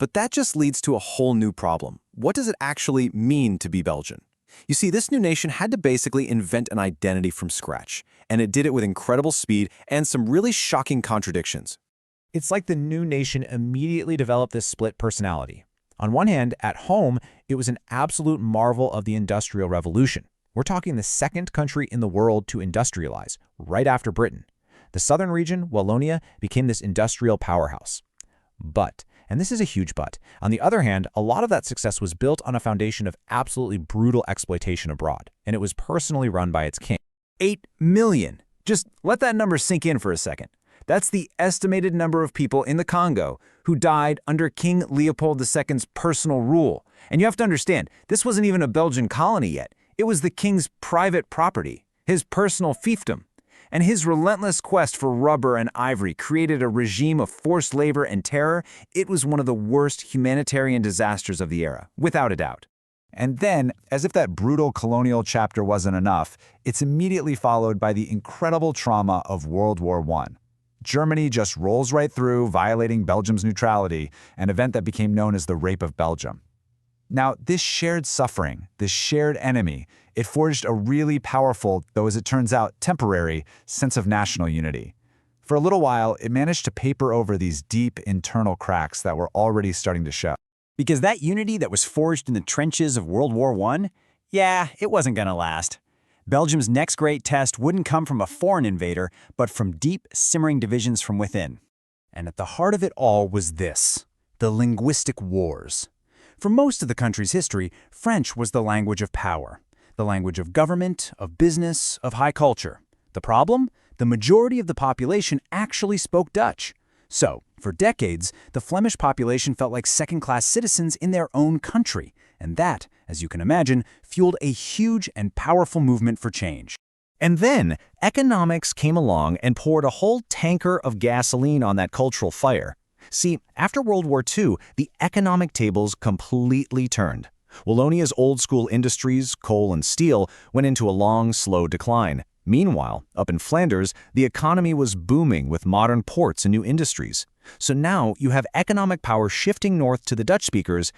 But that just leads to a whole new problem. What does it actually mean to be Belgian? You see, this new nation had to basically invent an identity from scratch, and it did it with incredible speed and some really shocking contradictions. It's like the new nation immediately developed this split personality. On one hand, at home, it was an absolute marvel of the Industrial Revolution. We're talking the second country in the world to industrialize, right after Britain. The southern region, Wallonia, became this industrial powerhouse. But, and this is a huge but, on the other hand, a lot of that success was built on a foundation of absolutely brutal exploitation abroad, and it was personally run by its king. 8 million. Just let that number sink in for a second. That's the estimated number of people in the Congo who died under King Leopold II's personal rule. And you have to understand, this wasn't even a Belgian colony yet. It was the king's private property, his personal fiefdom. And his relentless quest for rubber and ivory created a regime of forced labor and terror. It was one of the worst humanitarian disasters of the era, without a doubt. And then, as if that brutal colonial chapter wasn't enough, it's immediately followed by the incredible trauma of World War I. Germany just rolls right through, violating Belgium's neutrality, an event that became known as the Rape of Belgium. Now, this shared suffering, this shared enemy, it forged a really powerful, though as it turns out, temporary, sense of national unity. For a little while, it managed to paper over these deep internal cracks that were already starting to show. Because that unity that was forged in the trenches of World War I, yeah, it wasn't gonna last. Belgium's next great test wouldn't come from a foreign invader, but from deep, simmering divisions from within. And at the heart of it all was this: the linguistic wars. For most of the country's history, French was the language of power, the language of government, of business, of high culture. The problem? The majority of the population actually spoke Dutch. So, for decades, the Flemish population felt like second-class citizens in their own country, and that, as you can imagine, fueled a huge and powerful movement for change. And then, economics came along and poured a whole tanker of gasoline on that cultural fire. See, after World War II, the economic tables completely turned. Wallonia's old-school industries, coal and steel, went into a long, slow decline. Meanwhile, up in Flanders, the economy was booming with modern ports and new industries. So now you have economic power shifting north to the Dutch speakers,